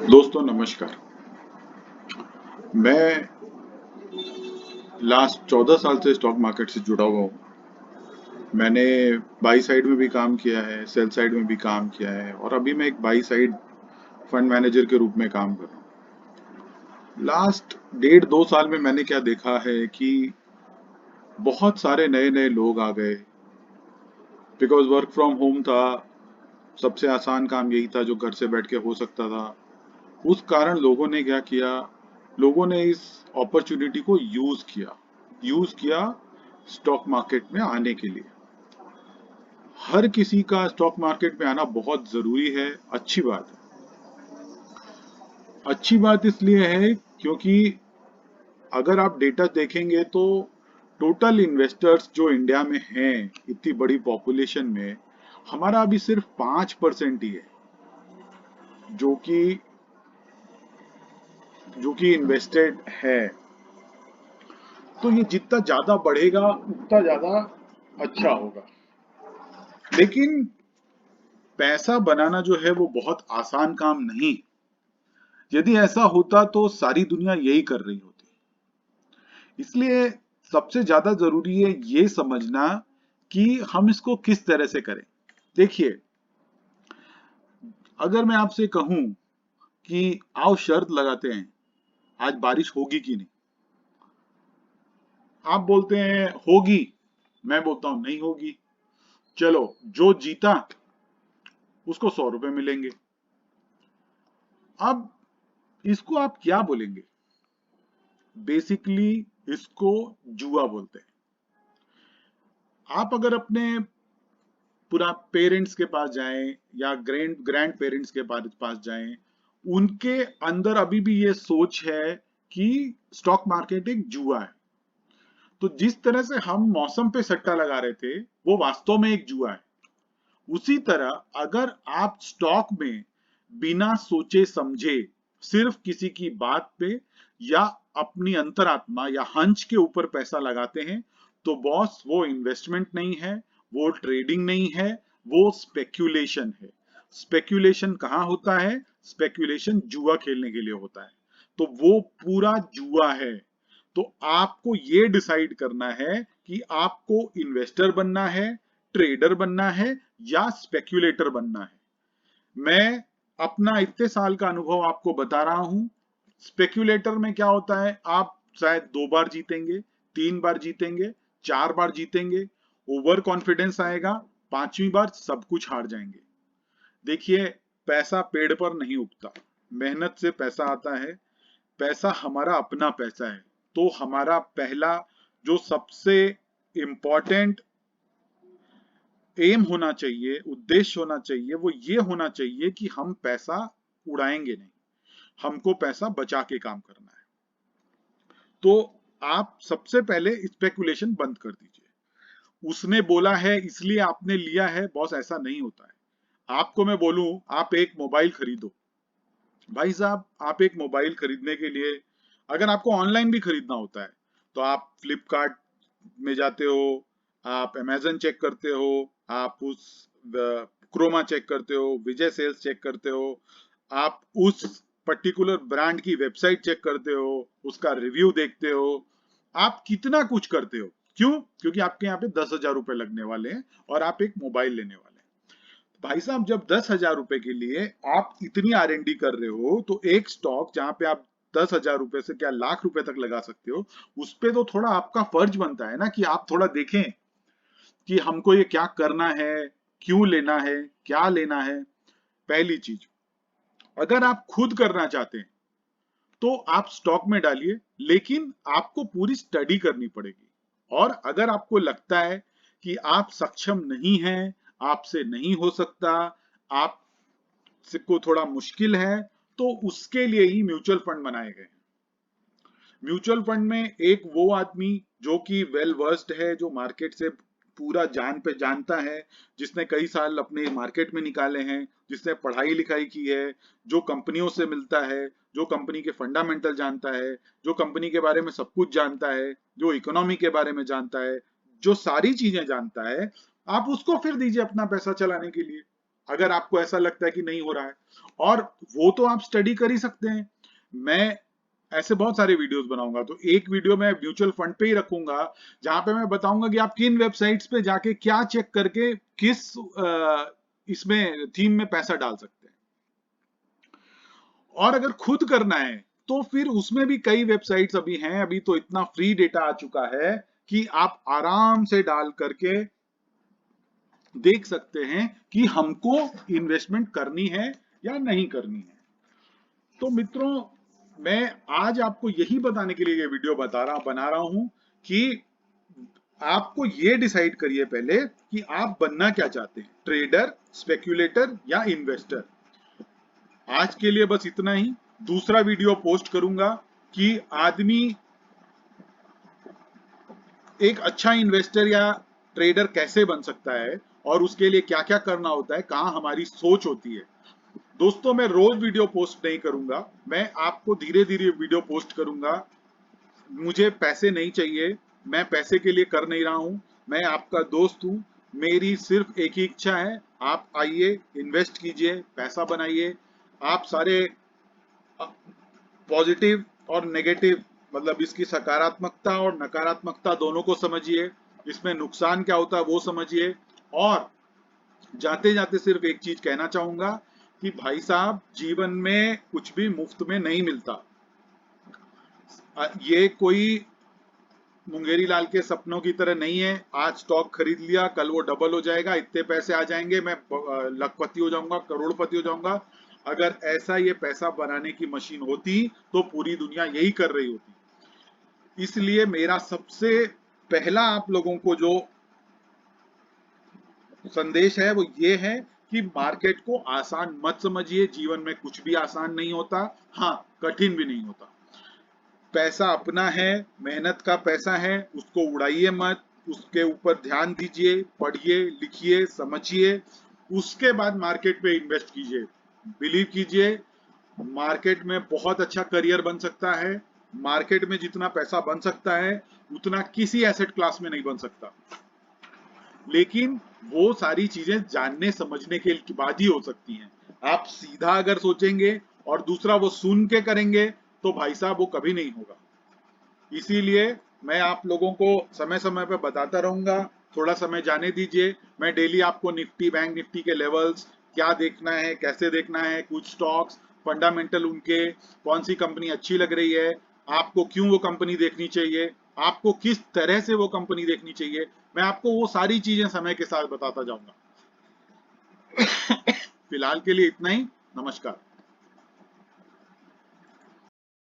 दोस्तों नमस्कार। मैं लास्ट 14 साल से स्टॉक मार्केट से जुड़ा हुआ हूँ। मैंने बाई साइड में भी काम किया है, सेल साइड में भी काम किया है और अभी मैं एक बाई साइड फंड मैनेजर के रूप में काम कर रहा हूँ। लास्ट 1.5-2 साल में मैंने क्या देखा है कि बहुत सारे नए नए लोग आ गए। बिकॉज वर्क फ्रॉम होम था, सबसे आसान काम यही था जो घर से बैठ के हो सकता था। उस कारण लोगों ने क्या किया, लोगों ने इस अपॉर्चुनिटी को यूज किया स्टॉक मार्केट में आने के लिए। हर किसी का स्टॉक मार्केट में आना बहुत जरूरी है। अच्छी बात है। अच्छी बात इसलिए है क्योंकि अगर आप डेटा देखेंगे तो टोटल इन्वेस्टर्स जो इंडिया में हैं, इतनी बड़ी पॉपुलेशन में हमारा अभी सिर्फ 5% ही है जो कि इन्वेस्टेड है। तो ये जितना ज्यादा बढ़ेगा उतना ज्यादा अच्छा होगा। लेकिन पैसा बनाना जो है वो बहुत आसान काम नहीं। यदि ऐसा होता तो सारी दुनिया यही कर रही होती। इसलिए सबसे ज्यादा जरूरी है ये समझना कि हम इसको किस तरह से करें। देखिए, अगर मैं आपसे कहूं कि आओ शर्त लगाते हैं, आज बारिश होगी कि नहीं, आप बोलते हैं होगी, मैं बोलता हूं नहीं होगी। चलो, जो जीता उसको 100 रुपए मिलेंगे। अब इसको आप क्या बोलेंगे? बेसिकली इसको जुआ बोलते हैं। आप अगर अपने पूरा पेरेंट्स के पास जाएं या ग्रैंड ग्रैंड पेरेंट्स के पास जाएं, उनके अंदर अभी भी ये सोच है कि स्टॉक मार्केट एक जुआ है। तो जिस तरह से हम मौसम पे सट्टा लगा रहे थे, वो वास्तव में एक जुआ है। उसी तरह अगर आप स्टॉक में बिना सोचे समझे सिर्फ किसी की बात पे या अपनी अंतरात्मा या हंच के ऊपर पैसा लगाते हैं, तो बॉस वो इन्वेस्टमेंट नहीं है, वो ट्रेडिंग नहीं है, वो स्पेक्यूलेशन है। स्पेक्यूलेशन कहाँ होता है? स्पेक्यूलेशन जुआ खेलने के लिए होता है। तो वो पूरा जुआ है। तो आपको ये डिसाइड करना है कि आपको इन्वेस्टर बनना है, ट्रेडर बनना है या स्पेक्यूलेटर बनना है। मैं अपना इतने साल का अनुभव आपको बता रहा हूं। स्पेक्यूलेटर में क्या होता है, आप शायद 2 बार जीतेंगे, 3 बार जीतेंगे, 4 बार जीतेंगे, ओवर कॉन्फिडेंस आएगा, 5वीं बार सब कुछ हार जाएंगे। देखिए, पैसा पेड़ पर नहीं उगता, मेहनत से पैसा आता है। पैसा हमारा अपना पैसा है। तो हमारा पहला जो सबसे इंपॉर्टेंट एम होना चाहिए, उद्देश्य होना चाहिए, वो ये होना चाहिए कि हम पैसा उड़ाएंगे नहीं, हमको पैसा बचा के काम करना है। तो आप सबसे पहले स्पेकुलेशन बंद कर दीजिए। उसने बोला है इसलिए आपने लिया है, बॉस, ऐसा नहीं होता है। आपको मैं बोलूं आप एक मोबाइल खरीदो, भाई साहब, आप एक मोबाइल खरीदने के लिए अगर आपको ऑनलाइन भी खरीदना होता है तो आप फ्लिपकार्ट में जाते हो, आप अमेजन चेक करते हो, आप उस क्रोमा चेक करते हो, विजय सेल्स चेक करते हो, आप उस पर्टिकुलर ब्रांड की वेबसाइट चेक करते हो, उसका रिव्यू देखते हो, आप कितना कुछ करते हो। क्यों? क्योंकि आपके यहाँ पे 10,000 रुपए लगने वाले हैं और आप एक मोबाइल लेने वाले हैं। भाई साहब, जब 10,000 रुपए के लिए आप इतनी R&D कर रहे हो, तो एक स्टॉक जहां पे आप 10,000 रुपए से क्या लाख रुपए तक लगा सकते हो, उस पे तो थोड़ा आपका फर्ज बनता है ना कि आप थोड़ा देखें कि हमको ये क्या करना है, क्यों लेना है, क्या लेना है। पहली चीज, अगर आप खुद करना चाहते हैं तो आप स्टॉक में डालिए, लेकिन आपको पूरी स्टडी करनी पड़ेगी। और अगर आपको लगता है कि आप सक्षम नहीं हैं, आपसे नहीं हो सकता, आप को थोड़ा मुश्किल है, तो उसके लिए ही म्यूचुअल फंड बनाए गए हैं। म्यूचुअल फंड में एक वो आदमी जो कि वेल वर्स्ड है, जो मार्केट से पूरा जान पे जानता है, जिसने कई साल अपने मार्केट में निकाले हैं, जिसने पढ़ाई लिखाई की है, जो कंपनियों से मिलता है, जो कंपनी के फंडामेंटल जानता है, जो कंपनी के बारे में सब कुछ जानता है, जो इकोनॉमी के बारे में जानता है, जो सारी चीजें जानता है, आप उसको फिर दीजिए अपना पैसा चलाने के लिए। अगर आपको ऐसा लगता है कि नहीं हो रहा है। और वो तो आप स्टडी कर ही सकते हैं। मैं ऐसे बहुत सारे वीडियोस बनाऊंगा, तो एक वीडियो मैं म्यूचुअल फंड पे ही रखूंगा जहां पे मैं बताऊंगा कि आप किन वेबसाइट्स पे जाके क्या चेक करके किस इसमें थीम में पैसा डाल सकते हैं। और अगर खुद करना है तो फिर उसमें भी कई वेबसाइट्स अभी हैं, अभी तो इतना फ्री डेटा आ चुका है कि आप आराम से डाल करके देख सकते हैं कि हमको इन्वेस्टमेंट करनी है या नहीं करनी है। तो मित्रों, मैं आज आपको यही बताने के लिए ये वीडियो बना रहा हूं कि आपको ये डिसाइड करिए पहले कि आप बनना क्या चाहते हैं, ट्रेडर, स्पेक्यूलेटर या इन्वेस्टर। आज के लिए बस इतना ही। दूसरा वीडियो पोस्ट करूंगा कि आदमी एक अच्छा इन्वेस्टर या ट्रेडर कैसे बन सकता है और उसके लिए क्या क्या करना होता है, कहां हमारी सोच होती है। दोस्तों, मैं रोज वीडियो पोस्ट नहीं करूंगा, मैं आपको धीरे धीरे वीडियो पोस्ट करूंगा। मुझे पैसे नहीं चाहिए, मैं पैसे के लिए कर नहीं रहा हूं, मैं आपका दोस्त हूं। मेरी सिर्फ एक ही इच्छा है, आप आइए, इन्वेस्ट कीजिए, पैसा बनाइए। आप सारे पॉजिटिव और नेगेटिव, मतलब इसकी सकारात्मकता और नकारात्मकता दोनों को समझिए, इसमें नुकसान क्या होता है वो समझिए। और जाते जाते सिर्फ एक चीज कहना चाहूंगा कि भाई साहब, जीवन में कुछ भी मुफ्त में नहीं मिलता। ये कोई मुंगेरी लाल के सपनों की तरह नहीं है, आज स्टॉक खरीद लिया कल वो डबल हो जाएगा, इतने पैसे आ जाएंगे, मैं लखपति हो जाऊंगा, करोड़पति हो जाऊंगा। अगर ऐसा ये पैसा बनाने की मशीन होती तो पूरी दुनिया यही कर रही होती। इसलिए मेरा सबसे पहला आप लोगों को जो संदेश है वो ये है कि मार्केट को आसान मत समझिए। जीवन में कुछ भी आसान नहीं होता, हाँ कठिन भी नहीं होता। पैसा अपना है, मेहनत का पैसा है, उसको उड़ाइए मत, उसके ऊपर ध्यान दीजिए, पढ़िए, लिखिए, समझिए, उसके बाद मार्केट पे इन्वेस्ट कीजिए। बिलीव कीजिए, मार्केट में बहुत अच्छा करियर बन सकता है। मार्केट में जितना पैसा बन सकता है उतना किसी एसेट क्लास में नहीं बन सकता। लेकिन वो सारी चीजें जानने समझने के बाद ही हो सकती हैं। आप सीधा अगर सोचेंगे और दूसरा वो सुन के करेंगे तो भाई साहब वो कभी नहीं होगा। इसीलिए मैं आप लोगों को समय समय पर बताता रहूंगा, थोड़ा समय जाने दीजिए। मैं डेली आपको निफ्टी, बैंक निफ्टी के लेवल्स क्या देखना है, कैसे देखना है, कुछ स्टॉक्स, फंडामेंटल उनके, कौन सी कंपनी अच्छी लग रही है, आपको क्यों वो कंपनी देखनी चाहिए, आपको किस तरह से वो कंपनी देखनी चाहिए, मैं आपको वो सारी चीजें समय के साथ बताता जाऊंगा। फिलहाल के लिए इतना ही। नमस्कार।